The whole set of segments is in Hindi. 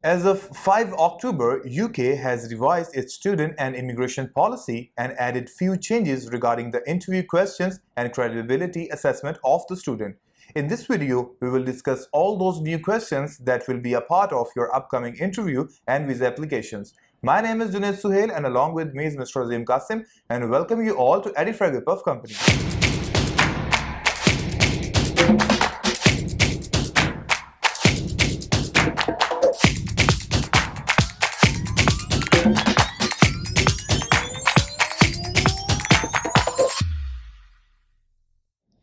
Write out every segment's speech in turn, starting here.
As of 5 October, UK has revised its student and immigration policy and added few changes regarding the interview questions and credibility assessment of the student. In this video, we will discuss all those new questions that will be a part of your upcoming interview and visa applications. My name is Junaid Suhail and along with me is Mr. Azim Qasim, and welcome you all to Edify Group of Companies.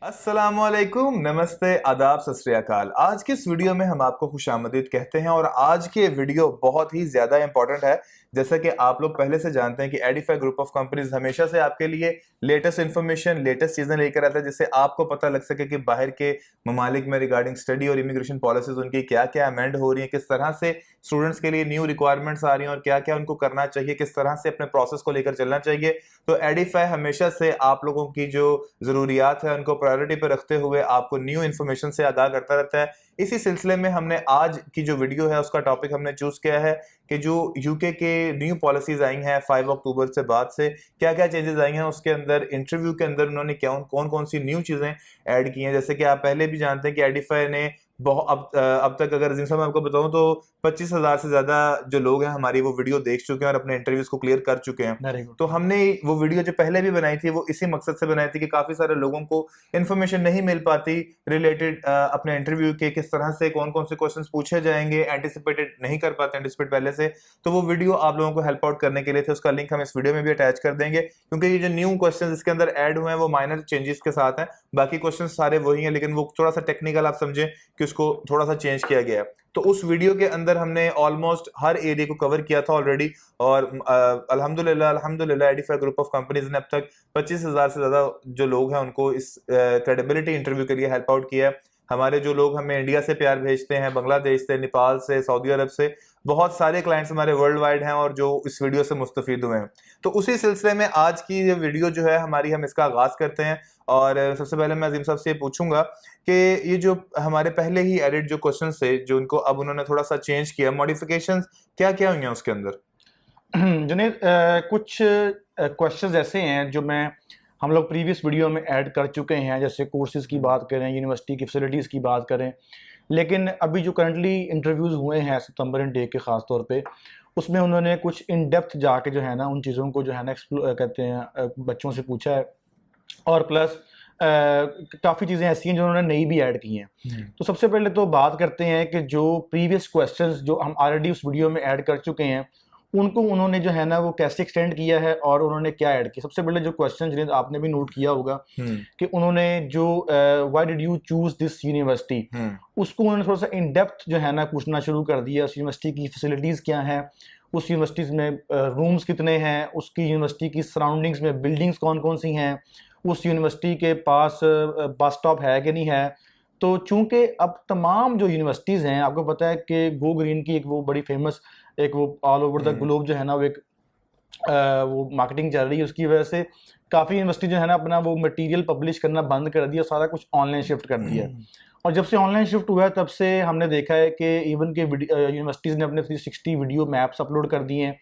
अस्सलामुअलैकुम, नमस्ते, आदाब, सत श्री अकाल। आज के इस वीडियो में हम आपको खुशामदीद कहते हैं और आज के वीडियो बहुत ही ज़्यादा इंपॉर्टेंट है। जैसा कि आप लोग पहले से जानते हैं कि एडिफाई ग्रुप ऑफ कंपनीज हमेशा से आपके लिए लेटेस्ट इन्फॉर्मेशन, लेटेस्ट चीज़ें लेकर आता है जिससे आपको पता लग सके कि बाहर के ममालिक में रिगार्डिंग स्टडी और इमिग्रेशन पॉलिसीज उनकी क्या क्या अमेंड हो रही है, किस तरह से स्टूडेंट्स के लिए न्यू रिक्वायरमेंट्स आ रही हैं और क्या क्या उनको करना चाहिए, किस तरह से अपने प्रोसेस को लेकर चलना चाहिए। तो एडिफाई हमेशा से आप लोगों की जो ज़रूरियात है उनको प्रायोरिटी पर रखते हुए आपको न्यू इन्फॉर्मेशन से आगाह करता रहता है। इसी सिलसिले में हमने आज की जो वीडियो है उसका टॉपिक हमने चूज किया है कि जो यूके के न्यू पॉलिसीज आई हैं 5 अक्टूबर से बाद से क्या क्या चेंजेस आई हैं, उसके अंदर इंटरव्यू के अंदर उन्होंने कौन कौन सी न्यू चीज़ें ऐड की हैं। जैसे कि आप पहले भी जानते हैं कि एडिफाई ने अब तक अगर जिन मैं आपको बताऊं तो 25,000 से ज्यादा जो लोग हैं हमारी वो वीडियो देख चुके हैं और अपने इंटरव्यूज को क्लियर कर चुके हैं। तो हमने वो वीडियो जो पहले भी बनाई थी वो इसी मकसद से बनाई थी कि काफी सारे लोगों को इन्फॉर्मेशन नहीं मिल पाती रिलेटेड अपने इंटरव्यू के, किस तरह से कौन कौन से क्वेश्चन पूछे जाएंगे, एंटिसिपेटेड नहीं कर पाते एंटिसिपेट पहले से। तो वो वीडियो आप लोगों को हेल्प आउट करने के लिए थे, उसका लिंक हम इस वीडियो में भी अटैच कर देंगे क्योंकि ये जो न्यू क्वेश्चन इसके अंदर ऐड हुए हैं वो माइनर चेंजेस के साथ हैं। बाकी क्वेश्चन सारे वही हैं लेकिन वो थोड़ा सा टेक्निकल आप समझें कि उसको थोड़ा सा चेंज किया गया है। तो उस वीडियो के अंदर हमने ऑलमोस्ट हर एरिया को कवर किया था ऑलरेडी और अल्हम्दुलिल्लाह एडिफाई ग्रुप ऑफ कंपनीज ने अब तक 25,000 से ज्यादा जो लोग हैं उनको इस क्रेडिबिलिटी इंटरव्यू के लिए हेल्प आउट किया है। हमारे जो लोग हमें इंडिया से प्यार भेजते हैं, बांग्लादेश से, नेपाल से, सऊदी अरब से, बहुत सारे क्लाइंट्स हमारे वर्ल्ड वाइड हैं और जो इस वीडियो से मुस्तफीद हुए हैं। तो उसी सिलसिले में आज की ये वीडियो जो है हमारी, हम इसका आगाज करते हैं। और सबसे पहले मैं अजीम साहब से पूछूंगा कि ये जो हमारे पहले ही एडिट जो क्वेश्चन थे जो उनको अब उन्होंने थोड़ा सा चेंज किया, मॉडिफिकेशंस क्या क्या हुई हैं उसके अंदर? जुनेद, कुछ क्वेश्चंस ऐसे हैं जो हम लोग प्रीवियस वीडियो में ऐड कर चुके हैं, जैसे कोर्सेज की बात करें, यूनिवर्सिटी की फैसिलिटीज़ की बात करें। लेकिन अभी जो करंटली इंटरव्यूज़ हुए हैं सितंबर इनटेक के ख़ास तौर पे, उसमें उन्होंने कुछ इन डेप्थ जाके जो है ना उन चीज़ों को जो है ना कहते हैं बच्चों से पूछा है और प्लस काफ़ी चीज़ें ऐसी हैं जो उन्होंने नई भी ऐड की हैं। तो सबसे पहले तो बात करते हैं कि जो प्रीवियस क्वेश्चंस जो हम ऑलरेडी उस वीडियो में ऐड कर चुके हैं उनको उन्होंने जो है ना वो कैसे एक्सटेंड किया है और उन्होंने क्या ऐड किया। सबसे पहले जो क्वेश्चन जिन्हें आपने भी नोट किया होगा कि उन्होंने जो why did you choose this university, उसको उन्होंने थोड़ा सा इन डेप्थ जो है ना पूछना शुरू कर दिया। उस यूनिवर्सिटी की फैसिलिटीज़ क्या हैं, उस यूनिवर्सिटीज़ में रूम्स कितने हैं, उसकी यूनिवर्सिटी की सराउंडिंग्स में बिल्डिंग्स कौन कौन सी हैं, उस यूनिवर्सिटी के पास बस स्टॉप है कि नहीं है। तो चूंकि अब तमाम जो यूनिवर्सिटीज़ हैं, आपको पता है कि गो ग्रीन की एक वो बड़ी फेमस एक वो ऑल ओवर द ग्लोब जो है ना वो एक वो मार्केटिंग चल रही है, उसकी वजह से काफ़ी यूनिवर्सिटी जो है ना अपना वो मटेरियल पब्लिश करना बंद कर दिया, सारा कुछ ऑनलाइन शिफ्ट कर दिया। और जब से ऑनलाइन शिफ्ट हुआ है तब से हमने देखा है कि इवन के यूनिवर्सिटीज़ ने अपने 360 वीडियो मैप्स अपलोड कर दिए हैं।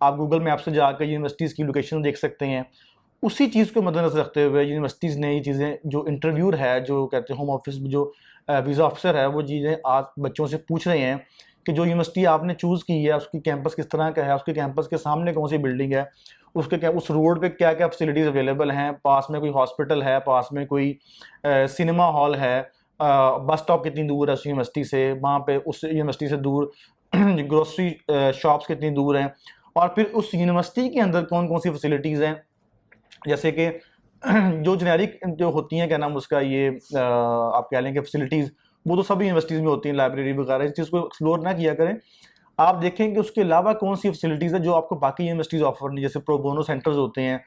आप गूगल मैप से जाकर यूनिवर्सिटीज़ की लोकेशन देख सकते हैं। उसी चीज़ को मद्देनजर रखते हुए यूनिवर्सिटीज़ ने ये चीज़ें, जो इंटरव्यूर है, जो कहते हैं होम ऑफिस में जो वीज़ा ऑफिसर है, वो चीज़ें आज बच्चों से पूछ रहे हैं कि जो यूनिवर्सिटी आपने चूज़ की है उसकी कैंपस किस तरह का है, उसके कैंपस के सामने कौन सी बिल्डिंग है, उसके क्या उस रोड पे क्या क्या फैसिलिटीज़ अवेलेबल हैं, पास में कोई हॉस्पिटल है, पास में कोई सिनेमा हॉल है, बस स्टॉप कितनी दूर है उस यूनिवर्सिटी से, वहाँ पे उस यूनिवर्सिटी से दूर ग्रोसरी शॉप्स कितनी दूर हैं, और फिर उस यूनिवर्सिटी के अंदर कौन कौन सी फैसिलिटीज़ हैं। जैसे कि जो जेनेरिक जो होती हैं, क्या नाम उसका, ये आप कह लें कि फैसिलिटीज़ वो तो सभी यूनिवर्सिटीज़ में होती हैं, लाइब्रेरी वगैरह, इस चीज़ को एक्सप्लोर ना किया करें। आप देखें कि उसके अलावा कौन सी फैसिलिटीज़ है जो आपको बाकी यूनिवर्सिटीज़ ऑफर नहीं। जैसे प्रो बोनो सेंटर्स होते हैं,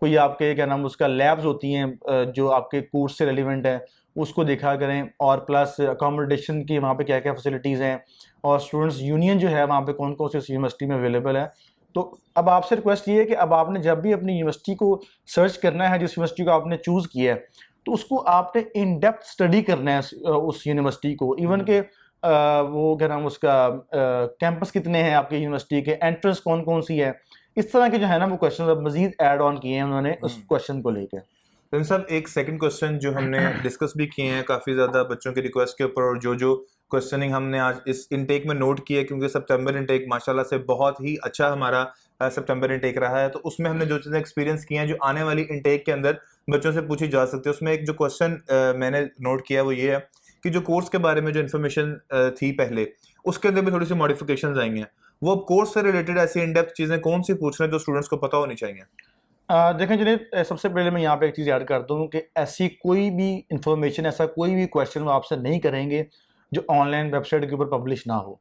कोई आपके क्या नाम उसका लैब्स होती हैं जो आपके कोर्स से रेलिवेंट है, उसको देखा करें। और प्लस अकोमोडेशन की वहाँ पे क्या क्या फैसिलिटीज़ हैं, और स्टूडेंट्स यूनियन जो है वहाँ पे कौन कौन सी यूनिवर्सिटी में अवेलेबल है। तो अब आपसे रिक्वेस्ट ये है कि अब आपने जब भी अपनी यूनिवर्सिटी को सर्च करना है, जिस यूनिवर्सिटी को आपने चूज़ किया है, तो उसको आपने इन डेप्थ स्टडी करना है उस यूनिवर्सिटी को। इवन के वो क्या नाम उसका, कैंपस कितने हैं आपके यूनिवर्सिटी के, एंट्रेंस कौन कौन सी है, इस तरह के जो है ना वो क्वेश्चन अब मजीद ऐड ऑन किए हैं उन्होंने उस क्वेश्चन को लेकर। तो सब एक सेकंड क्वेश्चन जो हमने डिस्कस भी किए हैं काफ़ी ज़्यादा बच्चों के रिक्वेस्ट के ऊपर, और जो जो क्वेश्चनिंग हमने आज इस इनटेक में नोट किया, क्योंकि सितंबर इनटेक माशाल्लाह से बहुत ही अच्छा हमारा सितंबर इनटेक रहा है, तो उसमें हमने जो चीज़ें एक्सपीरियंस की हैं जो आने वाली इनटेक के अंदर बच्चों से पूछी जा सकती है, उसमें एक जो क्वेश्चन मैंने नोट किया वो ये है कि जो कोर्स के बारे में जो इन्फॉर्मेशन थी पहले, उसके अंदर भी थोड़ी सी मॉडिफिकेशन आएंगे। वो अब कोर्स से रिलेटेड ऐसी इन डेप्थ चीज़ें कौन सी पूछ रहे हैं जो स्टूडेंट्स को पता होनी चाहिए? देखें जुनेद, सबसे पहले मैं यहाँ पे एक चीज़ ऐड करता हूँ कि ऐसी कोई भी इंफॉर्मेशन, ऐसा कोई भी क्वेश्चन वो आपसे नहीं करेंगे जो ऑनलाइन वेबसाइट के ऊपर पब्लिश ना हो।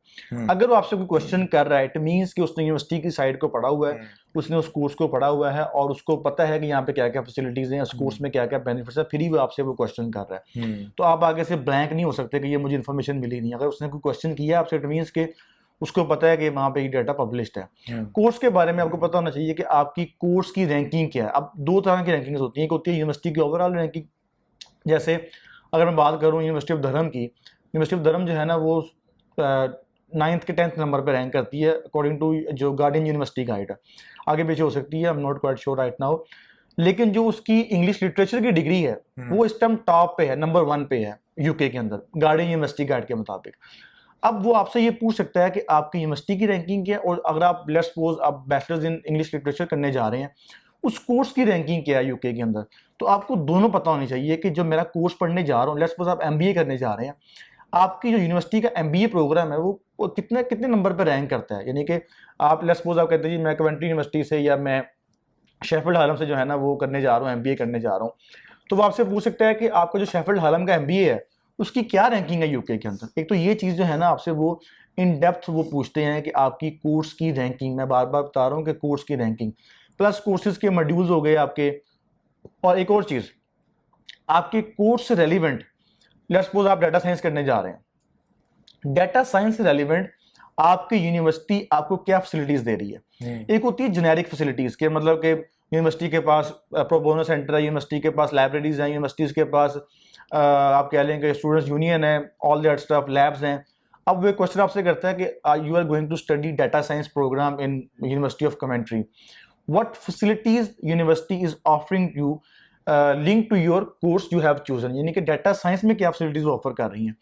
अगर वो आपसे कोई क्वेश्चन कर रहा है, इट मीन्स कि उसने यूनिवर्सिटी की साइट को पढ़ा हुआ है, उसने उस कोर्स को पढ़ा हुआ है और उसको पता है कि यहाँ पे क्या क्या फैसिलिटीज़ हैं, उस कोर्स में क्या क्या बेनिफिट्स है, फिर ही वो आपसे वो क्वेश्चन कर रहा है। तो आप आगे से ब्लैंक नहीं हो सकते कि ये मुझे इन्फॉर्मेशन मिली नहीं। अगर उसने कोई क्वेश्चन किया आपसे, इट मीन्स कि उसको पता है कि वहाँ पे ये डाटा पब्लिश्ड है। कोर्स के बारे में आपको पता होना चाहिए कि आपकी कोर्स की रैंकिंग क्या है। अब दो तरह की रैंकिंग्स होती हैं, एक होती है यूनिवर्सिटी की ओवरऑल रैंकिंग। जैसे अगर मैं बात करूँ यूनिवर्सिटी ऑफ धर्म की, यूनिवर्सिटी ऑफ धर्म जो है ना वो 9th के 10th नंबर पर रैंक करती है अकॉर्डिंग टू जो गार्डियन यूनिवर्सिटी गाइड है। आगे पीछे हो सकती है, I am not quite sure right now. लेकिन जो उसकी इंग्लिश लिटरेचर की डिग्री है वो इस टाइम टॉप पे है, नंबर 1 पे है यूके के अंदर गार्डियन यूनिवर्सिटी गाइड के मुताबिक। अब वो आपसे ये पूछ सकता है कि आपकी यूनिवर्सिटी की रैंकिंग क्या है, और अगर आप लेट्स सपोज आप बैचलर्स इन इंग्लिश लिटरेचर करने जा रहे हैं, उस कोर्स की रैंकिंग क्या है यूके के अंदर। तो आपको दोनों पता होनी चाहिए कि जो मेरा कोर्स पढ़ने जा रहा हूँ, लेट्स सपोज आप एमबीए करने जा रहे हैं, आपकी जो यूनिवर्सिटी का एमबीए प्रोग्राम है वो कितने कितने नंबर पर रैंक करता है। यानी कि आप लेट्स सपोज आप कहते हैं जी मैं कवेंट्री यूनिवर्सिटी से या मैं शेफील्ड हार्लम से जो है ना वो करने जा रहा हूँ, एमबीए करने जा रहा हूँ, तो वो आपसे पूछ सकता है कि आपका जो शेफील्ड हार्लम का एमबीए है उसकी क्या रैंकिंग है यूके के अंदर। एक तो ये चीज़ जो है ना आपसे वो इन डेप्थ वो पूछते हैं कि आपकी कोर्स की रैंकिंग, मैं बार बार बता रहा हूँ कि कोर्स की रैंकिंग प्लस कोर्सेज के मॉड्यूल्स हो गए आपके। और एक और चीज़, आपके कोर्स से रेलिवेंट, लेट्स सपोज आप डाटा साइंस करने जा रहे हैं, डाटा साइंस से रेलिवेंट आपकी यूनिवर्सिटी आपको क्या फैसिलिटीज दे रही है। एक होती है जेनेरिक फैसिलिटीज के, मतलब कि यूनिवर्सिटी के पास प्रो बोनो सेंटर है, यूनिवर्सिटी के पास लाइब्रेरीज हैं, यूनिवर्सिटीज के पास आप कह लें कि स्टूडेंट्स यूनियन है, ऑल दैट स्टफ, लैब्स हैं। अब वो क्वेश्चन आपसे करता है कि you are going to study data science program in university of commentary, what facilities university is offering you link to your course you have chosen. यानी कि डाटा साइंस में क्या फैसिलिटीज वो ऑफर कर रही हैं।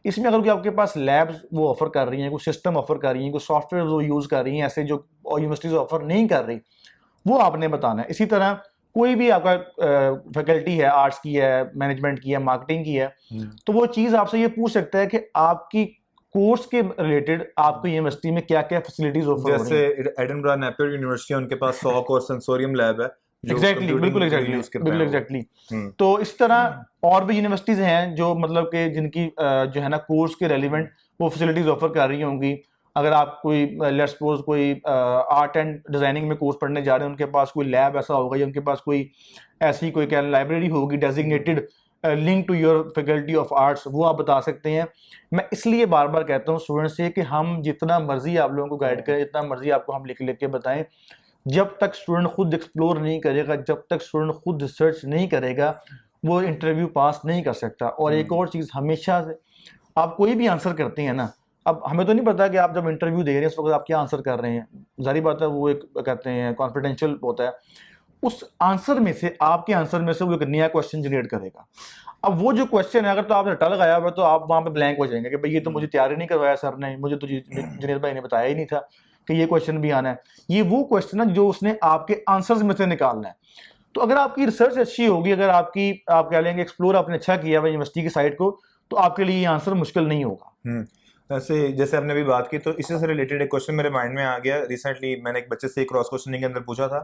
इसमें अगर आपके पास लैब्स वो ऑफर कर रही हैं, कोई सिस्टम ऑफर कर रही हैं, कोई सॉफ्टवेयर वो यूज़ कर रही हैं ऐसे जो यूनिवर्सिटीज ऑफर नहीं कर रही, वो आपने बताना है। इसी तरह कोई भी आपका फैकल्टी है, आर्ट्स की है, मैनेजमेंट की है, मार्केटिंग की है, तो वो चीज़ आपसे ये पूछ सकता है कि आपकी कोर्स के रिलेटेड आपको यूनिवर्सिटी में क्या क्या फैसिलिटीज ऑफर हो रही हैं। जैसे एडिनबरा नेपियर यूनिवर्सिटी, उनके पास सॉक और सेंसोरियम लैब है, बिल्कुल एग्जैक्टली। तो इस तरह और भी यूनिवर्सिटीज हैं जो मतलब कि जिनकी जो है ना कोर्स के रेलिवेंट वो फैसिलिटीज ऑफर कर रही होंगी। अगर आप कोई लेट्स सपोज कोई आर्ट एंड डिजाइनिंग में कोर्स पढ़ने जा रहे हैं, उनके पास कोई लैब ऐसा होगा या उनके पास कोई ऐसी कोई क्या लाइब्रेरी होगी designated link to your faculty of arts, वो आप बता सकते हैं। मैं इसलिए बार बार कहता हूँ स्टूडेंट से कि हम जितना मर्जी आप लोगों को गाइड करें, जितना मर्जी आपको हम लिख लिख के बताएं, जब तक स्टूडेंट खुद एक्सप्लोर नहीं करेगा, जब तक स्टूडेंट खुद रिसर्च नहीं करेगा, वो इंटरव्यू पास नहीं कर सकता। और एक और चीज़, हमेशा से आप कोई भी आंसर करते हैं ना, अब हमें तो नहीं पता कि आप जब इंटरव्यू दे रहे हैं उस वक्त आप क्या आंसर कर रहे हैं, जारी बात है वो एक कहते हैं कॉन्फिडेंशियल होता है। उस आंसर में से, आपके आंसर में से वो एक नया क्वेश्चन जनरेट करेगा। अब वो जो क्वेश्चन है अगर तो आपने रट्टा लगाया हुआ है तो आप वहाँ पे ब्लैंक हो जाएंगे कि भाई ये तो मुझे तैयारी नहीं करवाया सर ने, मुझे तो जुनेद भाई ने बताया ही नहीं था कि ये क्वेश्चन भी आना है। ये वो क्वेश्चन है जो उसने आपके आंसर्स में से निकालना है। तो अगर आपकी रिसर्च अच्छी होगी, अगर आपकी आप कह लेंगे एक्सप्लोर आपने अच्छा किया है यूनिवर्सिटी की साइट को, तो आपके लिए ये आंसर मुश्किल नहीं होगा। ऐसे जैसे आपने अभी बात की, तो इसी से रिलेटेड एक क्वेश्चन मेरे माइंड में आ गया। रिसेंटली मैंने एक बच्चे से एक क्रॉस क्वेश्चनिंग के अंदर पूछा था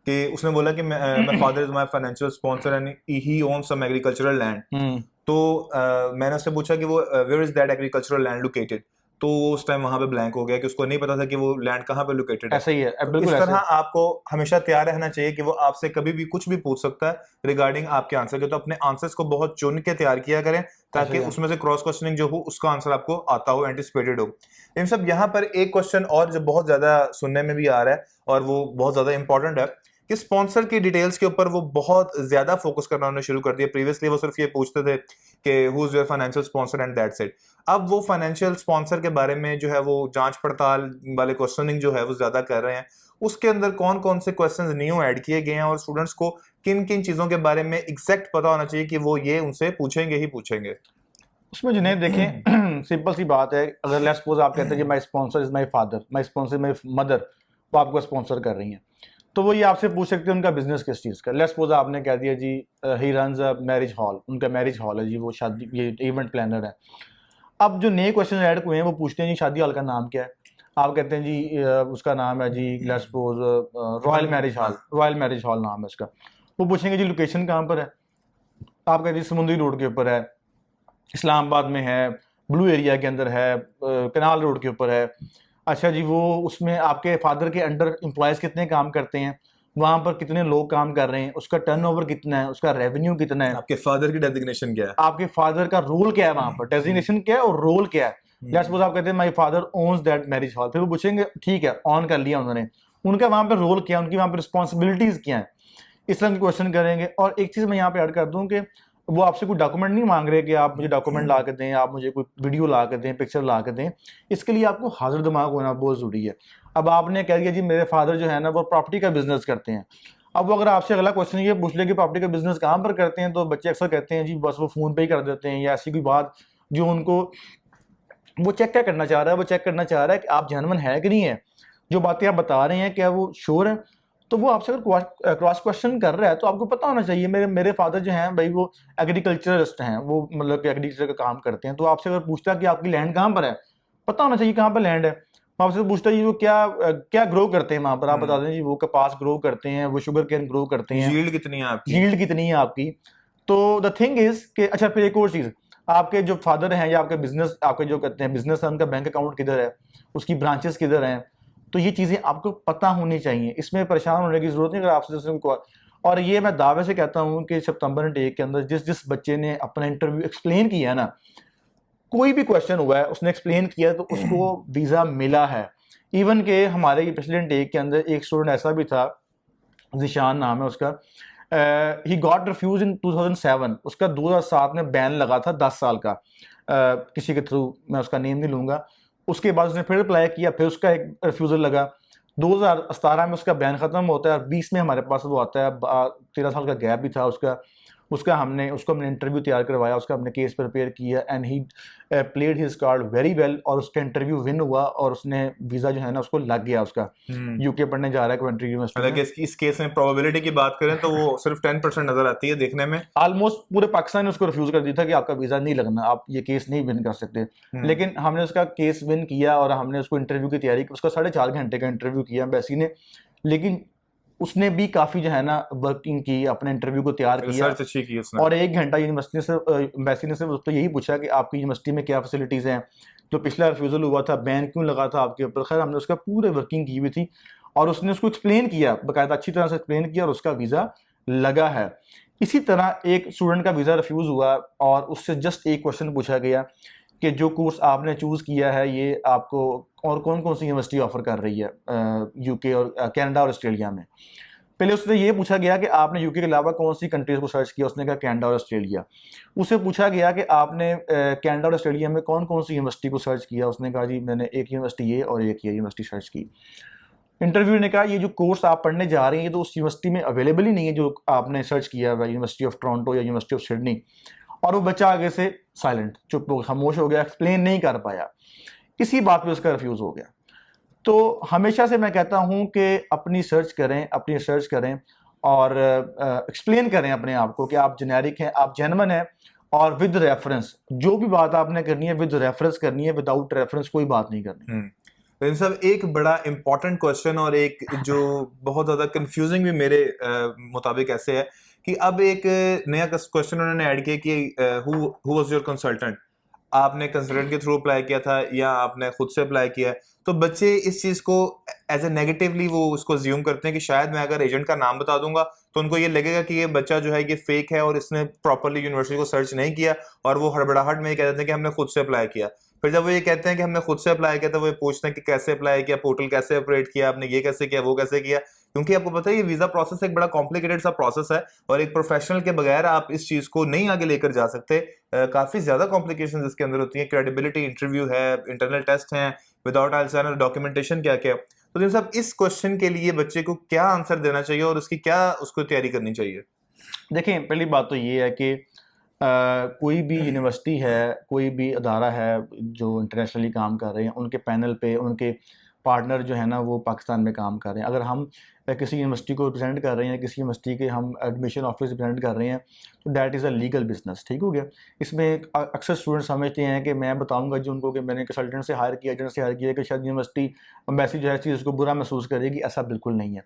कि उसने बोला कि my father is my financial sponsor and he owns some agricultural land. तो मैंने उससे पूछा कि वो where is that agricultural land located, तो वो उस टाइम वहां पे ब्लैंक हो गया कि उसको नहीं पता था कि वो लैंड कहाँ पे लोकेटेड है। ऐसा ही है, तो इस तरह आपको हमेशा तैयार रहना चाहिए कि वो आपसे कभी भी कुछ भी पूछ सकता है रिगार्डिंग आपके आंसर के। तो अपने आंसर्स को बहुत चुन के तैयार किया करें ताकि उसमें से क्रॉस क्वेश्चनिंग जो हो उसका आंसर आपको आता हो, एंटिसिपेटेड हो। इन सब यहाँ पर एक क्वेश्चन और जो बहुत ज्यादा सुनने में भी आ रहा है और वो बहुत ज्यादा इंपॉर्टेंट है कि स्पॉन्सर की डिटेल्स के ऊपर वो बहुत ज्यादा फोकस करना उन्होंने शुरू कर दिया। प्रीवियसली वो सिर्फ ये पूछते थे कि who is your financial sponsor and that's it. अब वो फाइनेंशियल स्पॉन्सर के बारे में जो है वो जांच पड़ताल वाले क्वेश्चनिंग जो है वो ज्यादा कर रहे हैं। उसके अंदर कौन कौन से क्वेश्चंस न्यू ऐड किए गए हैं और स्टूडेंट्स को किन किन चीजों के बारे में एग्जैक्ट पता होना चाहिए कि वो ये उनसे पूछेंगे ही पूछेंगे। उसमें जुनैद देखें, सिंपल सी बात है, अगर लेट्स सपोज आप कहते हैं कि my sponsor is my father, my sponsor my mother, वो आपको स्पॉन्सर कर रही हैं, तो वो ये आपसे पूछ सकते हैं उनका बिजनेस किस चीज़ का। लेट्स सपोज आपने कह दिया जी he runs a marriage hall, उनका मैरिज हॉल है जी, वो शादी ये इवेंट प्लानर है। अब जो नए क्वेश्चन ऐड हुए हैं वो पूछते हैं जी शादी हॉल का नाम क्या है। आप कहते हैं जी उसका नाम है जी let's suppose royal marriage hall, royal marriage hall नाम है उसका। वो पूछेंगे जी लोकेशन कहाँ पर है। आप कहते हैं समुंदरी रोड के ऊपर है, इस्लामाबाद में है, ब्लू एरिया के अंदर है, कनाल रोड के ऊपर है। अच्छा जी, वो उसमें आपके फादर के अंडर एम्प्लॉयज़ कितने काम करते हैं, वहाँ पर कितने लोग काम कर रहे हैं, उसका टर्नओवर कितना है, उसका रेवेन्यू कितना है, आपके फादर की डेजिग्नेशन क्या है, आपके फादर का रोल क्या है वहाँ पर, डेजिग्नेशन क्या है और रोल क्या है। लेट्स सपोज आप कहते हैं my father owns that marriage hall, फिर वो पूछेंगे ठीक है ऑन कर लिया उन्होंने, उनका वहाँ पर रोल क्या है, उनकी वहाँ पर रिस्पॉन्सिबिलिटीज़ क्या है, इस तरह के क्वेश्चन करेंगे। और एक चीज़ मैं यहाँ पे ऐड कर दूँ कि वो आपसे कोई डॉक्यूमेंट नहीं मांग रहे कि आप मुझे डॉक्यूमेंट ला के दें, आप मुझे कोई वीडियो ला के दें, पिक्चर ला के दें। इसके लिए आपको हाजिर दिमाग होना बहुत ज़रूरी है। अब आपने कह दिया जी मेरे फादर जो है ना वो प्रॉपर्टी का बिजनेस करते हैं। अब वो अगर आपसे अगला क्वेश्चन ये पूछ ले कि प्रॉपर्टी का बिजनेस कहाँ पर करते हैं, तो बच्चे अक्सर कहते हैं जी बस वो फ़ोन पे ही कर देते हैं, या ऐसी कोई बात जो उनको, वो चेक क्या करना चाह रहा है, वो चेक करना चाह रहा है कि आप जेन्युइन है कि नहीं है, जो बातें आप बता रहे हैं क्या वो श्योर है। तो वो आपसे अगर क्रॉस क्वेश्चन कर रहा है तो आपको पता होना चाहिए। मेरे मेरे फादर जो हैं भाई वो एग्रीकल्चरिस्ट हैं, वो मतलब कि एग्रीकल्चर का काम करते हैं। तो आपसे अगर पूछता है कि आपकी लैंड कहाँ पर है, पता होना चाहिए कहाँ पर लैंड है। वो आपसे पूछता है जी वो क्या ग्रो करते हैं वहाँ पर, आप बता दें जी वो कपास ग्रो करते हैं, वो शुगर केन ग्रो करते हैं, यील्ड कितनी है आपकी, यील्ड कितनी है आपकी। तो द थिंग इज कि अच्छा फिर एक और चीज़, आपके जो फादर हैं या आपके बिजनेस, आपके जो कहते हैं बिजनेस है, उनका बैंक अकाउंट किधर है, उसकी ब्रांचेस किधर हैं। तो ये चीज़ें आपको पता होनी चाहिए, इसमें परेशान होने की जरूरत नहीं। अगर आपसे और ये मैं दावे से कहता हूँ कि सितंबर इंटेक के अंदर जिस जिस बच्चे ने अपना इंटरव्यू एक्सप्लेन किया है ना, कोई भी क्वेश्चन हुआ है उसने एक्सप्लेन किया तो उसको वीज़ा मिला है। इवन के हमारे ये पिछले इंटेक के अंदर एक स्टूडेंट ऐसा भी था, जिशान नाम है उसका, ही गॉट रिफ्यूज इन 2007, उसका 2007 में बैन लगा था 10 साल का, किसी के थ्रू, मैं उसका नेम नहीं लूँगा। उसके बाद उसने फिर अप्लाई किया, फिर उसका एक रिफ्यूज़ल लगा। 2017 में उसका बैन ख़त्म होता है और 20 में हमारे पास वो आता है। 13 साल का गैप भी था उसका। उसको हमने इंटरव्यू तैयार करवाया, उसका हमने केस प्रिपेयर किया and he played his card very well, और उसका इंटरव्यू विन हुआ और उसने वीज़ा जो है ना उसको लग गया उसका। यूके पढ़ने जा रहा है कवेंट्री यूनिवर्सिटी में। हालांकि इस केस में प्रोबेबिलिटी की बात करें तो वो सिर्फ 10% नजर आती है देखने में। ऑलमोस्ट पूरे पाकिस्तान ने उसको रिफ्यूज कर दिया था कि आपका वीज़ा नहीं लगना, आप ये केस नहीं विन कर सकते। लेकिन हमने उसका केस विन किया और हमने उसको इंटरव्यू की तैयारी की। उसका 4.5 घंटे का इंटरव्यू किया एम्बेसी ने, लेकिन उसने भी काफ़ी जो है ना वर्किंग की, अपने इंटरव्यू को तैयार किया, रिसर्च अच्छी की उसने। और 1 घंटा यूनिवर्सिटी से एम्बेसी ने सिर्फ उसको यही पूछा कि आपकी यूनिवर्सिटी में क्या फैसिलिटीज़ हैं, जो पिछला रिफ्यूज़ल हुआ था, बैन क्यों लगा था आपके ऊपर। खैर हमने उसका पूरे वर्किंग की हुई थी और उसने उसको एक्सप्लेन किया, बाकायदा अच्छी तरह से एक्सप्लेन किया, और उसका वीज़ा लगा है। इसी तरह एक स्टूडेंट का वीज़ा रिफ्यूज़ हुआ और उससे जस्ट एक क्वेश्चन पूछा गया कि जो कोर्स आपने चूज़ किया है ये आपको और कौन कौन सी यूनिवर्सिटी ऑफर कर रही है यूके और कनाडा और ऑस्ट्रेलिया में। पहले उससे ये पूछा गया कि आपने यूके के अलावा कौन सी कंट्रीज को सर्च किया, उसने कहा कनाडा और ऑस्ट्रेलिया। उससे पूछा गया कि आपने कनाडा और ऑस्ट्रेलिया में कौन कौन सी यूनिवर्सिटी को सर्च किया, उसने कहा जी मैंने एक यूनिवर्सिटी ये और एक ये यूनिवर्सिटी सर्च की। इंटरव्यू ने कहा ये जो कोर्स आप पढ़ने जा रहे हैं ये तो उस यूनिवर्सिटी में अवेलेबल ही नहीं है जो आपने सर्च किया है, यूनिवर्सिटी ऑफ टोरंटो या यूनिवर्सिटी ऑफ सिडनी। और वो बच्चा आगे से साइलेंट, चुप हो, खामोश हो गया, एक्सप्लेन नहीं कर पाया। इसी बात पे उसका रिफ्यूज़ हो गया। तो हमेशा से मैं कहता हूं कि अपनी सर्च करें, अपनी रिसर्च करें और एक्सप्लेन करें अपने आप को कि आप जेनेरिक हैं, आप जेन्युइन हैं, और विद रेफरेंस। जो भी बात आपने करनी है विद रेफरेंस करनी है, विदाउट रेफरेंस कोई बात नहीं करनी। तो इन सब एक बड़ा इंपॉर्टेंट क्वेश्चन और एक जो बहुत ज्यादा कंफ्यूजिंग भी मेरे मुताबिक ऐसे है कि अब एक नया क्वेश्चन उन्होंने ऐड किया कि हु वाज योर कंसल्टेंट, आपने कंसल्टेंट के थ्रू अप्लाई किया था या आपने खुद से अप्लाई किया है। तो बच्चे इस चीज को एज ए नेगेटिवली वो उसको ज्यूम करते हैं कि शायद मैं अगर एजेंट का नाम बता दूंगा तो उनको ये लगेगा कि ये बच्चा जो है ये फेक है और इसने प्रॉपरली यूनिवर्सिटी को सर्च नहीं किया, और वो हड़बड़ाहट में ये कह देते हैं कि हमने खुद से अप्लाई किया। फिर जब वो ये कहते हैं कि हमने खुद से अप्लाई किया तो वो ये पूछते हैं कि कैसे अप्लाई किया, पोर्टल कैसे ऑपरेट किया, आपने ये कैसे किया, वो कैसे किया। क्योंकि आपको पता है ये वीजा प्रोसेस एक बड़ा कॉम्प्लिकेटेड सा प्रोसेस है और एक प्रोफेशनल के बगैर आप इस चीज को नहीं आगे लेकर जा सकते। काफी ज्यादा कॉम्प्लिकेशंस इसके अंदर होती हैं, क्रेडिबिलिटी इंटरव्यू है, इंटरनल टेस्ट हैं, विदाउट आइल्स डॉक्यूमेंटेशन क्या क्या। तो जिन साहब इस क्वेश्चन के लिए बच्चे को क्या आंसर देना चाहिए और उसकी क्या उसको तैयारी करनी चाहिए? देखें, पहली बात तो ये है कि कोई भी यूनिवर्सिटी है, कोई भी अदारा है जो इंटरनेशनली काम कर रहे हैं, उनके पैनल पे उनके पार्टनर जो है ना वो पाकिस्तान में काम कर रहे हैं। अगर हम किसी यूनिवर्सिटी को रिप्रेजेंट कर रहे हैं, किसी यूनिवर्सिटी के हम एडमिशन ऑफिस रिप्रेजेंट कर रहे हैं, तो that is a legal business. ठीक हो गया। इसमें अक्सर स्टूडेंट समझते हैं कि मैं बताऊंगा जी उनको कि मैंने कंसल्टेंट से हायर किया, एजेंट से हायर किया, कि शायद यूनिवर्सिटी एम्बेसी जो है चीज़ उसको बुरा महसूस करेगी। ऐसा बिल्कुल नहीं है।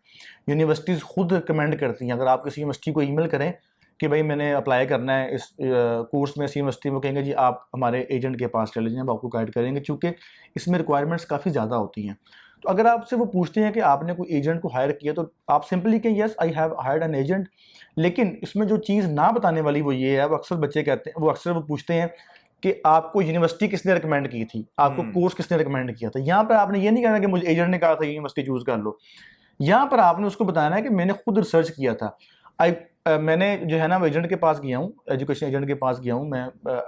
यूनिवर्सिटीज़ खुद रिकमेंड करती हैं। अगर आप किसी यूनिवर्सिटी को ईमेल करें कि भाई मैंने अप्लाई करना है इस कोर्स में, इस यूनिवर्सिटी में, कहेंगे जी आप हमारे एजेंट के पास चले जाएं, हम आपको गाइड करेंगे, चूँकि इसमें रिक्वायरमेंट्स काफ़ी ज़्यादा होती हैं। तो अगर आपसे वो पूछते हैं कि आपने कोई एजेंट को हायर किया, तो आप सिंपली कहें yes I have hired an agent. लेकिन इसमें जो चीज़ ना बताने वाली वो ये है, वो अक्सर बच्चे कहते हैं, वो अक्सर वो पूछते हैं कि आपको यूनिवर्सिटी किसने रिकमेंड की थी, आपको कोर्स किसने रिकमेंड किया था। यहाँ पर आपने ये नहीं कहना कि मुझे एजेंट ने कहा था यूनिवर्सिटी चूज़ कर लो। यहाँ पर आपने उसको बताना है कि मैंने खुद रिसर्च किया था। मैंने जो है ना एजेंट के पास गया हूँ, एजुकेशन एजेंट के पास गया हूँ। मैं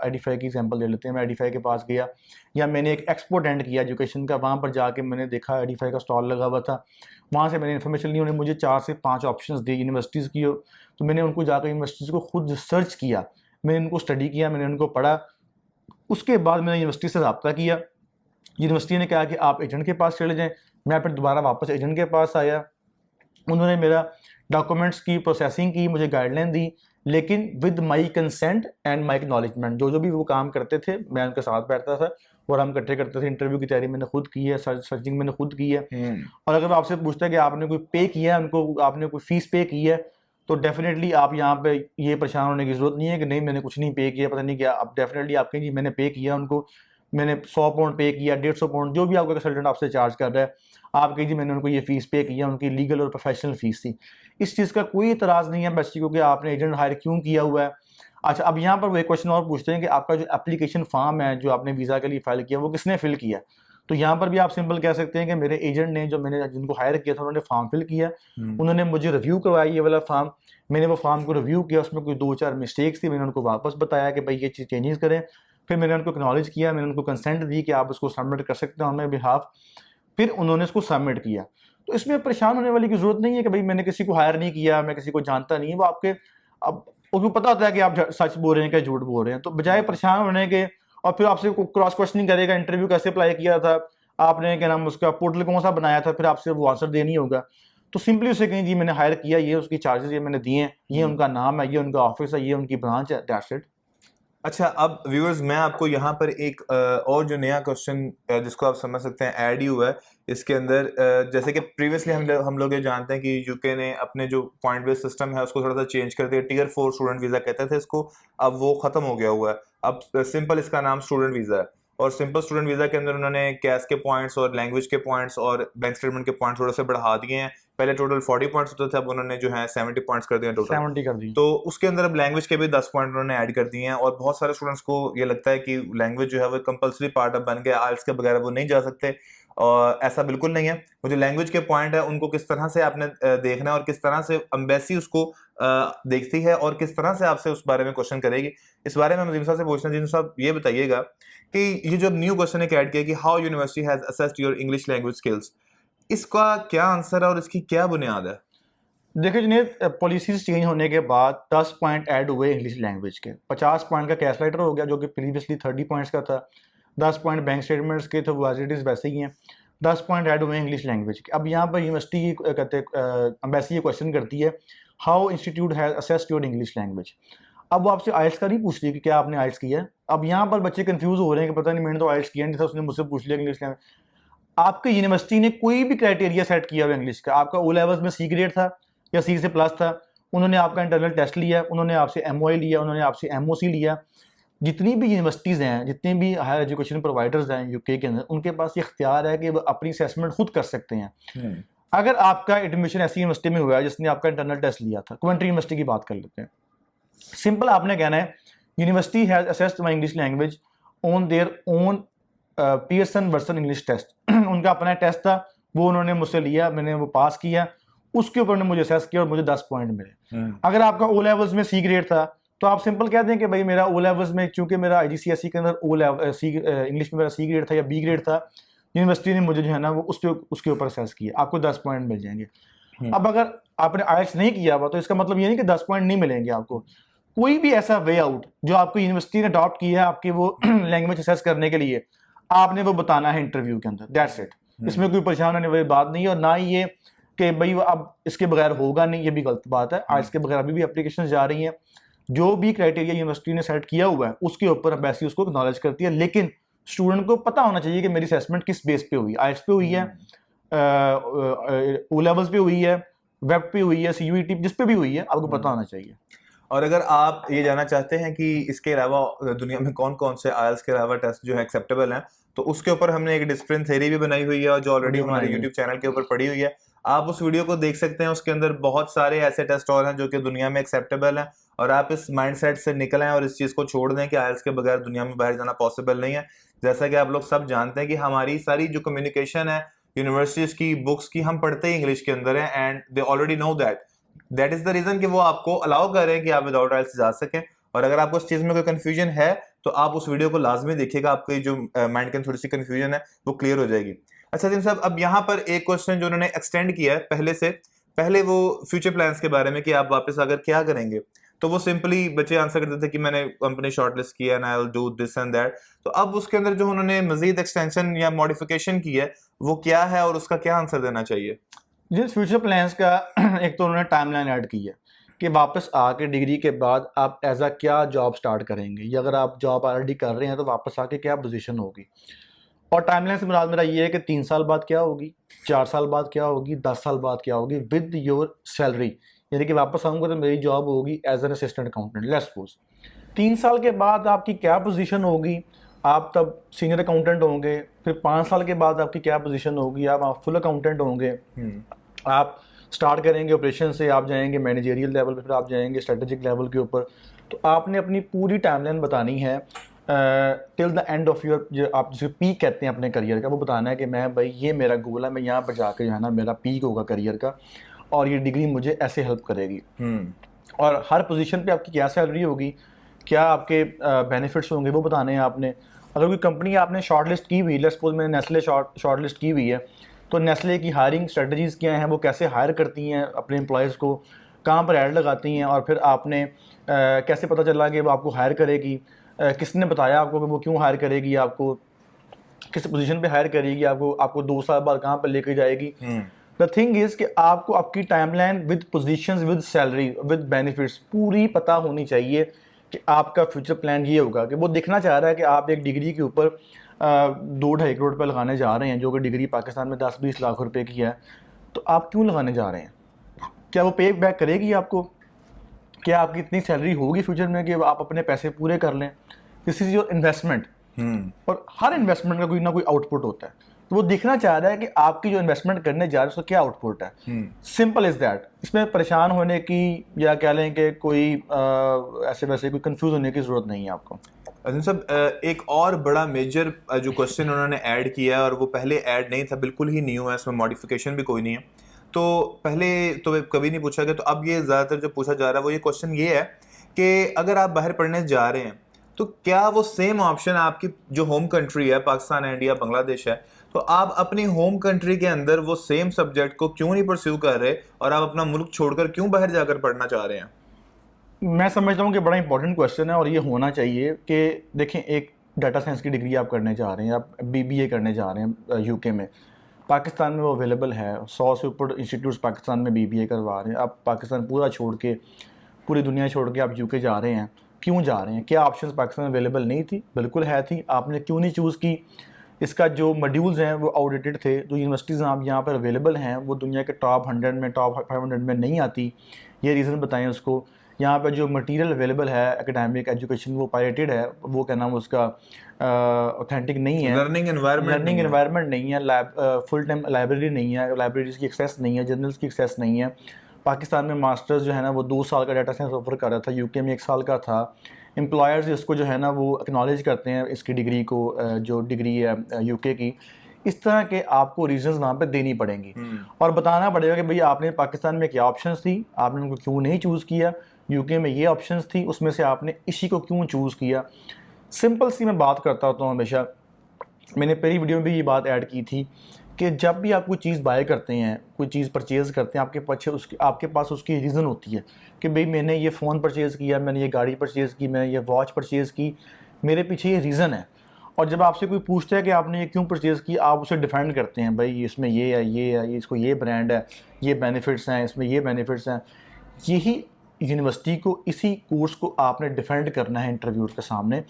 एडिफाई की एग्जांपल ले लेते हैं। मैं एडिफाई के पास गया, या मैंने एक एक्सपो अटेंड किया एजुकेशन का। वहाँ पर जाके मैंने देखा एडिफाई का स्टॉल लगा हुआ था। वहाँ से मैंने इन्फॉर्मेशन ली। उन्होंने मुझे 4 से 5 ऑप्शंस दी यूनिवर्सिटीज़ की। तो मैंने उनको जाकर यूनिवर्सिटीज़ को खुद सर्च किया, मैंने उनको स्टडी किया, मैंने उनको पढ़ा। उसके बाद मैंने यूनिवर्सिटी से रब्ता किया। यूनिवर्सिटी ने कहा कि आप एजेंट के पास चले जाएँ। मैं फिर दोबारा वापस एजेंट के पास आया। उन्होंने मेरा डॉक्यूमेंट्स की प्रोसेसिंग की, मुझे गाइडलाइन दी, लेकिन with my consent and my acknowledgement. जो भी वो काम करते थे मैं उनके साथ बैठता था और हम इकट्ठे करते थे। इंटरव्यू की तैयारी मैंने खुद की है, सर्चिंग मैंने खुद की है। और अगर आपसे पूछता है कि आपने कोई पे किया है उनको, आपने कोई फीस पे की है, तो डेफिनेटली आप यहाँ पे ये परेशान होने की जरूरत नहीं है कि नहीं मैंने कुछ नहीं पे किया, पता नहीं क्या। आप डेफिनेटली आप कहेंगे मैंने पे किया उनको, मैंने 100 पाउंड पे किया, 150 पाउंड, जो भी आपका कंसल्टेंट आपसे चार्ज कर रहा है, आप कहिए मैंने उनको ये फीस पे किया, उनकी लीगल और प्रोफेशनल फीस थी। इस चीज़ का कोई इतराज़ नहीं है बच्चे को कि आपने एजेंट हायर क्यों किया हुआ है। अच्छा, अब यहाँ पर वो एक क्वेश्चन और पूछते हैं कि आपका जो एप्लीकेशन फॉर्म है जो आपने वीज़ा के लिए फाइल किया, वो किसने फिल किया। तो यहाँ पर भी आप सिंपल कह सकते हैं कि मेरे एजेंट ने, जो मैंने जिनको हायर किया था, उन्होंने फॉर्म फिल किया। उन्होंने मुझे रिव्यू करवाया ये वाला फॉर्म। मैंने वो फॉर्म को रिव्यू किया, उसमें कोई 2-4 मिस्टेक्स थी, मैंने उनको वापस बताया कि भाई ये चीज़ चेंजेस करें। फिर मैंने उनको एक्नॉलेज किया, मैंने उनको कंसेंट दी कि आप उसको सबमिट कर सकते हैं ऑन माई बिहाफ। फिर उन्होंने उसको सबमिट किया। तो इसमें परेशान होने वाली की जरूरत नहीं है कि भाई मैंने किसी को हायर नहीं किया, मैं किसी को जानता नहीं है। वो आपके, अब उसको पता होता है कि आप सच बोल रहे हैं क्या झूठ बोल रहे हैं। तो बजाय परेशान होने के, और फिर आपसे क्रॉस क्वेश्चनिंग करेगा, इंटरव्यू कैसे अप्लाई किया था आपने, क्या नाम उसका, पोर्टल कौन सा बनाया था, फिर आपसे वो आंसर देनी होगा। तो सिंपली उसे कहें जी मैंने हायर किया, ये उसकी चार्जेस ये मैंने दिए हैं, ये उनका नाम है, ये उनका ऑफिस है, ये उनकी ब्रांच है, दैट्स इट। अच्छा, अब व्यूअर्स मैं आपको यहाँ पर एक और जो नया क्वेश्चन जिसको आप समझ सकते हैं ऐड ही हुआ है इसके अंदर। जैसे कि प्रीवियसली हम लोग ये जानते हैं कि यूके ने अपने जो पॉइंट बेस्ड सिस्टम है उसको थोड़ा सा चेंज कर दिया। टियर 4 स्टूडेंट वीज़ा कहते थे इसको, अब वो ख़त्म हो गया हुआ है। अब सिंपल इसका नाम स्टूडेंट वीज़ा है। और सिंपल स्टूडेंट वीज़ा के अंदर उन्होंने कैश के पॉइंट्स और लैंग्वेज के पॉइंट्स और बैंक स्टेटमेंट के पॉइंट्स थोड़े से बढ़ा दिए हैं। पहले टोटल 40 पॉइंट्स होते थे, अब उन्होंने जो है 70 पॉइंट्स कर दिए टोटल। 70 कर दी। तो उसके अंदर अब लैंग्वेज के भी 10 पॉइंट उन्होंने ऐड कर दिए हैं और बहुत सारे स्टूडेंट्स को ये लगता है कि लैंग्वेज जो है वो कंपलसरी पार्ट अब बन गया, आइल्स के बगैर वो नहीं जा सकते। और ऐसा बिल्कुल नहीं है। वो जो लैंग्वेज के पॉइंट है उनको किस तरह से आपने देखना है और किस तरह से एम्बेसी उसको देखती है और किस तरह से आपसे उस बारे में क्वेश्चन करेगी, इस बारे में हम जिन साहब से पूछना। जिन साहब ये बताइएगा कि ये जो न्यू क्वेश्चन है ऐड किया कि how university has assessed your English language skills, इसका क्या आंसर है और इसकी क्या बुनियाद है? देखिए जुनेद, पॉलिसीज चेंज होने के बाद 10 पॉइंट ऐड हुए इंग्लिश लैंग्वेज के। 50 पॉइंट का कैश लेटर हो गया जो कि प्रीवियसली 30 पॉइंट्स का था। 10 पॉइंट बैंक स्टेटमेंट्स के थे, वो एज इट इज़ वैसे ही हैं। 10 पॉइंट ऐड हुए इंग्लिश लैंग्वेज के। अब यहाँ पर यूनिवर्सिटी कहते एम्बेसी ये क्वेश्चन करती है how institute has assessed your English language. अब वो आपसे आइल्स का नहीं पूछ रही कि क्या आपने आइल्स किया है। अब यहाँ पर बच्चे कंफ्यूज हो रहे हैं कि पता नहीं मैंने तो आइल्स किया नहीं था, उसने मुझसे पूछ लिया इंग्लिश लैंग्वेज। आपकी यूनिवर्सिटी ने कोई भी क्राइटेरिया सेट किया हुआ इंग्लिश का, आपका ओ लेवल्स में सी ग्रेड था या सी से प्लस था, उन्होंने आपका इंटरनल टेस्ट लिया, उन्होंने आपसे एमओआई लिया, उन्होंने आपसे एमओसी लिया। जितनी भी यूनिवर्सिटीज़ हैं, जितने भी हायर एजुकेशन प्रोवाइडर्स हैं यूके के अंदर, उनके पास ये इख्तियार है कि वो अपनी असेसमेंट खुद कर सकते हैं। अगर आपका एडमिशन ऐसी यूनिवर्सिटी में हुआ है जिसने आपका इंटरनल टेस्ट लिया था, कवेंट्री यूनिवर्सिटी की बात कर लेते हैं, सिंपल आपने कहना है university has assessed my English language on their own Pearson version English test. उनका अपना टेस्ट था, वो उन्होंने मुझसे लिया, मैंने वो पास किया। उसके ऊपर उन्होंने मुझे असेस किया और मुझे 10 पॉइंट मिले। अगर आपका ओ लेवल्स में सी ग्रेड था तो आप सिंपल कह दें कि भाई मेरा ओ लेवल्स में, चूंकि मेरा IGCSE के अंदर ओ लेवल इंग्लिश में मेरा सी ग्रेड था या बी ग्रेड था, यूनिवर्सिटी ने मुझे जो है ना वो उसके ऊपर असेस किया, आपको 10 पॉइंट मिल जाएंगे। अब अगर आपने IELTS नहीं किया हुआ तो इसका मतलब ये नहीं कि 10 पॉइंट नहीं मिलेंगे आपको। कोई भी ऐसा वे आउट जो आपको यूनिवर्सिटी ने अडॉप्ट किया है आपके वो लैंग्वेज असेस करने के लिए, आपने वो बताना है इंटरव्यू के अंदर, दैट्स इट। इसमें कोई परेशान होने वाली बात नहीं है, और ना ही ये कि भाई अब इसके बगैर होगा नहीं, ये भी गलत बात है। आज के बगैर अभी भी एप्लीकेशन जा रही हैं, जो भी क्राइटेरिया यूनिवर्सिटी ने सेट किया हुआ है उसके ऊपर एम्बेसी उसको एक्नॉलेज करती है, लेकिन स्टूडेंट को पता होना चाहिए कि मेरी असेसमेंट किस बेस पे हुई, IELTS पे हुई है, ओ लेवल्स पे हुई है, वेब पे हुई है, CUET जिस पे भी हुई है, आपको पता होना चाहिए। और अगर आप ये जानना चाहते हैं कि इसके अलावा दुनिया में कौन कौन से IELTS के अलावा टेस्ट जो है एक्सेप्टेबल हैं, तो उसके ऊपर हमने एक डिसिप्लिन थ्योरी भी बनाई हुई है और जो ऑलरेडी हमारे यूट्यूब चैनल के ऊपर पड़ी हुई है, आप उस वीडियो को देख सकते हैं। उसके अंदर बहुत सारे ऐसे टेस्ट और हैं जो कि दुनिया में एक्सेप्टेबल हैं, और आप इस माइंडसेट से निकल आएं और इस चीज़ को छोड़ दें कि IELTS के बगैर दुनिया में बाहर जाना पॉसिबल नहीं है। जैसा कि आप लोग सब जानते हैं कि हमारी सारी जो कम्युनिकेशन है यूनिवर्सिटीज की बुक्स की, हम पढ़ते ही इंग्लिश के अंदर है, and they already know that is the reason कि वो आपको अलाउ कर रहे हैं कि आप विदाउट IELTS जा सकें। और अगर आपको इस चीज में कोई कंफ्यूजन है तो आप उस वीडियो को लाजमी देखिएगा, आपकी जो माइंड की थोड़ी सी कंफ्यूजन है वो क्लियर हो जाएगी। अच्छा जिन साहब, अब यहाँ पर एक क्वेश्चन जो उन्होंने एक्सटेंड किया है पहले से, पहले वो फ्यूचर प्लान्स के बारे में कि आप वापस आकर क्या करेंगे, तो वो सिंपली बच्चे आंसर करते थे कि मैंने कंपनी शॉर्टलिस्ट किया and I will do this and that. तो अब उसके अंदर जो उन्होंने मजीद एक्सटेंशन या मॉडिफिकेशन की है वो क्या है और उसका क्या आंसर देना चाहिए? जिन फ्यूचर प्लान्स का एक तो उन्होंने टाइमलाइन ऐड की है कि वापस आके डिग्री के बाद आप एज अ क्या जॉब स्टार्ट करेंगे, या अगर आप जॉब ऑलरेडी कर रहे हैं तो वापस आके क्या पोजीशन होगी। और टाइमलाइन से मुराद मेरा ये है कि 3 साल बाद क्या होगी, 4 साल बाद क्या होगी, 10 साल बाद क्या होगी, विद योर सैलरी। यानी कि वापस आऊँगा तो मेरी जॉब होगी as an assistant accountant, let's suppose 3 साल के बाद आपकी क्या पोजीशन होगी, आप तब सीनियर अकाउंटेंट होंगे। फिर 5 साल के बाद आपकी क्या पोजीशन होगी, आप फुल अकाउंटेंट होंगे। आप स्टार्ट करेंगे ऑपरेशन से, आप जाएंगे मैनेजरियल लेवल पे, फिर आप जाएंगे स्ट्रेटेजिक लेवल के ऊपर। तो आपने अपनी पूरी टाइमलाइन बतानी है till the end of your, जो आप जिसे पीक कहते हैं अपने करियर का, वो बताना है कि मैं भाई ये मेरा गोल है, मैं यहाँ पर जाकर जो है ना मेरा पीक होगा करियर का, और ये डिग्री मुझे ऐसे हेल्प करेगी। और हर पोजीशन पे आपकी क्या सैलरी होगी, क्या आपके बेनिफिट्स होंगे, वो बताने हैं आपने। अगर कोई कंपनी आपने शॉर्ट लिस्ट की हुई, लेट्स सपोज मैंने नेस्ले शॉर्ट लिस्ट की हुई है, तो नेस्ले की हायरिंग स्ट्रेटजीज़ क्या हैं, वो कैसे हायर करती हैं अपने एम्प्लॉयज़ को, कहाँ पर ऐड लगाती हैं, और फिर आपने कैसे पता चला कि वो आपको हायर करेगी, किसने बताया आपको कि वो क्यों हायर करेगी, आपको किस पोजीशन पे हायर करेगी, आपको 2 साल बाद कहाँ पर लेकर जाएगी। द थिंग इज़ कि आपको आपकी timeline with positions, with salary, with benefits पूरी पता होनी चाहिए कि आपका फ्यूचर प्लान ये होगा कि वो दिखना चाह रहा है कि आप एक डिग्री के ऊपर 2-2.5 करोड़ रुपये लगाने जा रहे हैं, जो कि डिग्री पाकिस्तान में 10-20 लाख रुपए की है। तो आप क्यों लगाने जा रहे हैं? क्या वो पे बैक करेगी आपको? क्या आपकी इतनी सैलरी होगी फ्यूचर में कि आप अपने पैसे पूरे कर लें? This is your investment. और हर इन्वेस्टमेंट का कोई ना कोई आउटपुट होता है, तो वो देखना चाह रहा है कि आपकी जो इन्वेस्टमेंट करने जा रहे हैं उसका क्या आउटपुट है। Simple is that. इसमें परेशान होने की या कह लें कि कोई ऐसे वैसे कोई कंफ्यूज होने की ज़रूरत नहीं है आपको। अजीम साहब, एक और बड़ा मेजर जो क्वेश्चन उन्होंने ऐड किया है, और वो पहले ऐड नहीं था, बिल्कुल ही न्यू है, इसमें मॉडिफिकेशन भी कोई नहीं है। तो पहले तो कभी नहीं पूछा गया, तो अब ये ज़्यादातर जो पूछा जा रहा है वो ये क्वेश्चन ये है कि अगर आप बाहर पढ़ने जा रहे हैं तो क्या वो सेम ऑप्शन आपकी जो होम कंट्री है, पाकिस्तान, इंडिया, बांग्लादेश है, तो आप अपनी होम कंट्री के अंदर वो सेम सब्जेक्ट को क्यों नहीं परस्यू कर रहे और आप अपना मुल्क छोड़कर क्यों बाहर जाकर पढ़ना चाह रहे हैं? मैं समझता हूँ कि बड़ा इंपॉर्टेंट क्वेश्चन है, और ये होना चाहिए कि देखें, एक डाटा साइंस की डिग्री आप करने जा रहे हैं, आप BBA करने जा रहे हैं UK में, पाकिस्तान में वो अवेलेबल है, 100 से ऊपर इंस्टीट्यूट्स पाकिस्तान में BBA करवा रहे हैं। आप पाकिस्तान पूरा छोड़ के, पूरी दुनिया छोड़ के आप UK जा रहे हैं, क्यों जा रहे हैं? क्या ऑप्शंस पाकिस्तान में अवेलेबल नहीं थी? बिल्कुल है थी, आपने क्यों नहीं चूज़ की? इसका जो मॉड्यूल्स हैं वो आउटडेटेड थे। जो यूनिवर्सिटीज़ आप यहाँ पर अवेलेबल हैं वो दुनिया के टॉप 100 में, टॉप 500 में नहीं आती। ये रीज़न बताएं उसको। यहाँ पर जो मटेरियल अवेलेबल है एकेडमिक एजुकेशन, वो पायरेटेड है, वो क्या नाम उसका ऑथेंटिक नहीं है, लर्निंग एनवायरनमेंट नहीं है, फुल टाइम लाइब्रेरी नहीं है, लाइब्रेरीज़ की एक्सेस नहीं है, जर्नल्स की एक्सेस नहीं है। पाकिस्तान में मास्टर्स जो है ना वो 2 साल का डाटा साइंस ऑफर कर रहा था, UK में 1 साल का था। एम्प्लॉयर्स इसको जो है ना वो एक्नॉलेज करते हैं इसकी डिग्री को, जो डिग्री है UK की, इस तरह के आपको रीजंस वहाँ पे देनी पड़ेंगी और बताना पड़ेगा कि भाई आपने पाकिस्तान में क्या ऑप्शंस थी, आपने उनको क्यों नहीं चूज़ किया, यूके में ये ऑप्शंस थी, उसमें से आपने इसी को क्यों चूज़ किया। सिंपल सी मैं बात करता होता हूँ हमेशा, मैंने पहली वीडियो में भी ये बात ऐड की थी कि जब भी आप कोई चीज़ बाय करते हैं, कोई चीज़ परचेज़ करते हैं, आपके पास उसकी रीज़न होती है कि भाई मैंने ये फ़ोन परचेज़ किया, मैंने ये गाड़ी परचेज़ की, मैंने ये वॉच परचेज़ की, मेरे पीछे ये रीज़न है। और जब आपसे कोई पूछता है कि आपने ये क्यों परचेज़ की, आप उसे डिफेंड करते हैं, भाई इसमें ये है, ये है, इसको ये ब्रांड है, ये बेनिफिट्स हैं, इसमें ये बेनिफिट्स हैं। यही यूनिवर्सिटी को, इसी कोर्स को आपने डिफेंड करना है इंटरव्यूअर के सामने।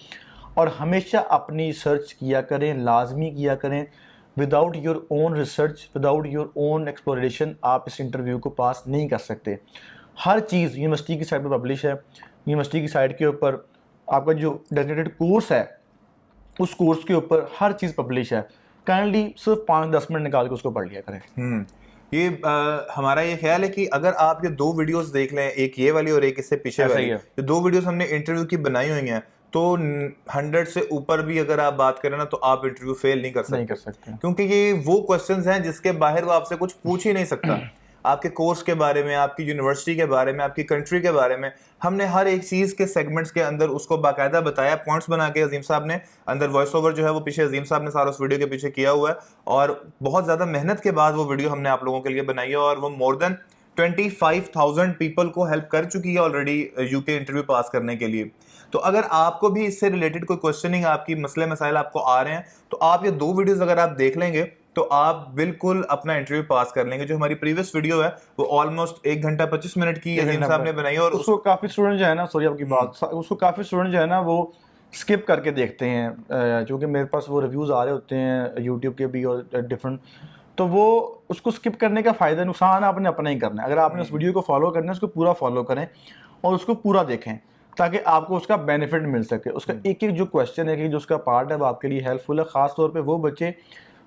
और हमेशा अपनी सर्च किया करें, लाजमी किया करें। Without your own research, without your own exploration आप इस इंटरव्यू को पास नहीं कर सकते। हर चीज़ यूनिवर्सिटी की साइट पर पब्लिश है, यूनिवर्सिटी की साइट के ऊपर आपका जो डेजिग्नेटेड कोर्स है उस कोर्स के ऊपर हर चीज़ पब्लिश है। काइंडली सिर्फ 5-10 मिनट निकाल के उसको पढ़ लिया करें। ये हमारा ये ख्याल है कि अगर आप ये 2 वीडियोस देख लें, एक ये वाली और एक इससे पीछे ऐसा वाली, ही है। ये 2 वीडियोस हमने इंटरव्यू की बनाई हुई हैं, तो 100 से ऊपर भी अगर आप बात करें ना, तो आप इंटरव्यू फेल नहीं कर सकते। क्योंकि ये वो क्वेश्चंस हैं जिसके बाहर वो आपसे कुछ पूछ ही नहीं सकता। आपके कोर्स के बारे में, आपकी यूनिवर्सिटी के बारे में, आपकी कंट्री के बारे में हमने हर एक चीज के सेगमेंट्स के अंदर उसको बाकायदा बताया, पॉइंट्स बना के अजीम साहब ने अंदर वॉइस ओवर जो है वो पीछे अजीम साहब ने सारा उस वीडियो के पीछे किया हुआ है। और बहुत ज्यादा मेहनत के बाद वो वीडियो हमने आप लोगों के लिए बनाई है और वो मोर देन 25,000 पीपल को हेल्प कर चुकी है ऑलरेडी यूके इंटरव्यू पास करने के लिए। तो अगर आपको भी इससे रिलेटेड कोई क्वेश्चनिंग, आपकी मसले मसाइल आपको आ रहे हैं, तो आप ये 2 वीडियोस अगर आप देख लेंगे तो आप बिल्कुल अपना इंटरव्यू पास कर लेंगे। जो हमारी प्रीवियस वीडियो है वो ऑलमोस्ट 1 घंटा 25 मिनट की अजीम साहब ने बनाई है और उसको काफ़ी स्टूडेंट जो है ना, सॉरी आपकी बात, उसको काफ़ी स्टूडेंट जो है ना वो स्किप करके देखते हैं, क्योंकि मेरे पास वो रिव्यूज़ आ रहे होते हैं यूट्यूब के भी और डिफरेंट, तो वो उसको स्किप करने का फ़ायदा नुकसान आपने अपना ही करना है। अगर आपने उस वीडियो को फॉलो करना है, उसको पूरा फॉलो करें और उसको पूरा देखें ताकि आपको उसका बेनिफिट मिल सके। उसका एक एक जो क्वेश्चन है कि जो उसका पार्ट है वो आपके लिए हेल्पफुल है। ख़ास तौर पे वो बच्चे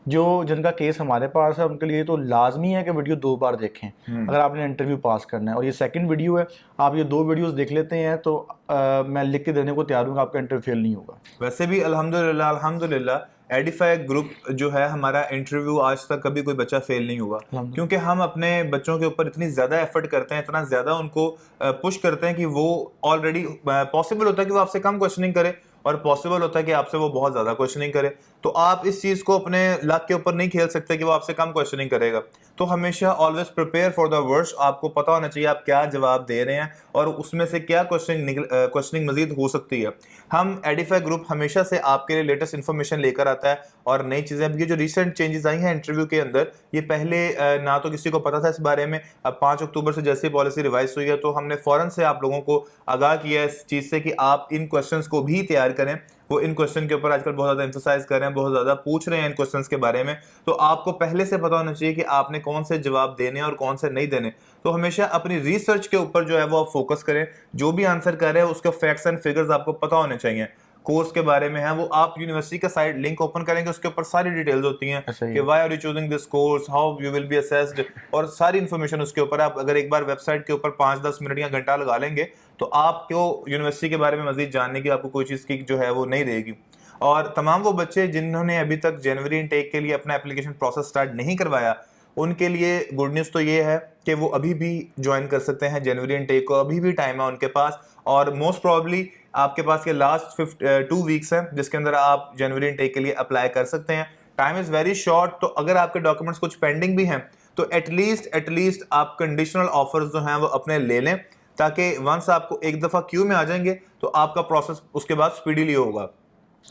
जो जिनका केस हमारे पास है उनके लिए तो लाजमी है कि वीडियो 2 बार देखें अगर आपने इंटरव्यू पास करना है। और ये सेकंड वीडियो है, आप ये 2 वीडियोस देख लेते हैं तो मैं लिख के देने को तैयार हूँ, आपका इंटरव्यू फेल नहीं होगा। वैसे भी अल्हम्दुलिल्लाह एडिफाई ग्रुप जो है हमारा इंटरव्यू आज तक कभी कोई बच्चा फेल नहीं हुआ, क्योंकि हम अपने बच्चों के ऊपर इतनी ज़्यादा एफर्ट करते हैं, इतना ज़्यादा उनको पुश करते हैं कि वो ऑलरेडी पॉसिबल होता है कि वो आपसे कम क्वेश्चनिंग करे और पॉसिबल होता है कि आपसे वो बहुत ज़्यादा क्वेश्चनिंग करे। तो आप इस चीज़ को अपने लक के ऊपर नहीं खेल सकते कि वो आपसे कम क्वेश्चनिंग करेगा। तो हमेशा always prepare for the worst. आपको पता होना चाहिए आप क्या जवाब दे रहे हैं और उसमें से क्या क्वेश्चनिंग मजीद हो सकती है। हम एडिफाई ग्रुप हमेशा से आपके लिए लेटेस्ट इन्फॉर्मेशन लेकर आता है और नई चीज़ें। अब ये जो रिसेंट चेंजेस आई हैं इंटरव्यू के अंदर, ये पहले ना तो किसी को पता था इस बारे में। अब 5 अक्टूबर से जैसे पॉलिसी रिवाइज हुई है तो हमने फ़ौरन से आप लोगों को आगाह किया इस चीज़ से कि आप इन क्वेश्चंस को भी तैयार करें। वो इन क्वेश्चन के ऊपर आजकल बहुत ज़्यादा एम्फसाइज कर रहे हैं, बहुत ज़्यादा पूछ रहे हैं इन क्वेश्चंस के बारे में। तो आपको पहले से पता होना चाहिए कि आपने कौन से जवाब देने और कौन से नहीं देने। तो हमेशा अपनी रिसर्च के ऊपर जो है वो आप फोकस करें। जो भी आंसर कर रहे हैं उसके फैक्ट्स एंड फिगर्स आपको पता होने चाहिए। कोर्स के बारे में है वो आप यूनिवर्सिटी का साइट लिंक ओपन करेंगे, उसके ऊपर सारी डिटेल्स होती हैं कि why are you choosing this course, how you will be assessed, और सारी इन्फॉर्मेशन उसके ऊपर। आप अगर एक बार वेबसाइट के ऊपर 5-10 मिनट या घंटा लगा लेंगे तो आपको यूनिवर्सिटी के बारे में मजीद जानने की आपको कोई चीज़ की जो है वो नहीं रहेगी। और तमाम वो बच्चे जिन्होंने अभी तक जनवरी इनटेक के लिए अपना एप्लीकेशन प्रोसेस स्टार्ट नहीं करवाया, उनके लिए गुड न्यूज़ तो ये है कि वो अभी भी ज्वाइन कर सकते हैं जनवरी इनटेक को। अभी भी टाइम है उनके पास और मोस्ट प्रॉब्ली आपके पास ये लास्ट 2 वीक्स हैं जिसके अंदर आप जनवरी इनटेक के लिए अप्लाई कर सकते हैं। Time is very short. तो अगर आपके डॉक्यूमेंट्स कुछ पेंडिंग भी हैं तो एटलीस्ट आप कंडीशनल ऑफर्स जो हैं वो अपने ले लें, ताकि वंस आपको एक दफ़ा क्यू में आ जाएंगे तो आपका प्रोसेस उसके बाद स्पीडीली होगा।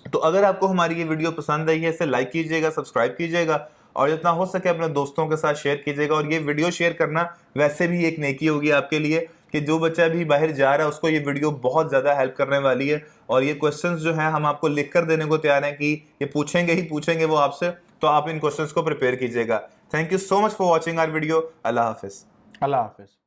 तो अगर आपको हमारी ये वीडियो पसंद आई है, इसे लाइक कीजिएगा, सब्सक्राइब कीजिएगा और जितना हो सके अपने दोस्तों के साथ शेयर कीजिएगा। और ये वीडियो शेयर करना वैसे भी एक नेकी होगी आपके लिए कि जो बच्चा अभी बाहर जा रहा है उसको ये वीडियो बहुत ज़्यादा हेल्प करने वाली है। और ये क्वेश्चंस जो हैं हम आपको लिख कर देने को तैयार हैं कि ये पूछेंगे ही पूछेंगे वो आपसे, तो आप इन क्वेश्चंस को प्रिपेयर कीजिएगा। Thank you so much for watching our video. अल्लाह हाफिज़। अल्लाह हाफिज़।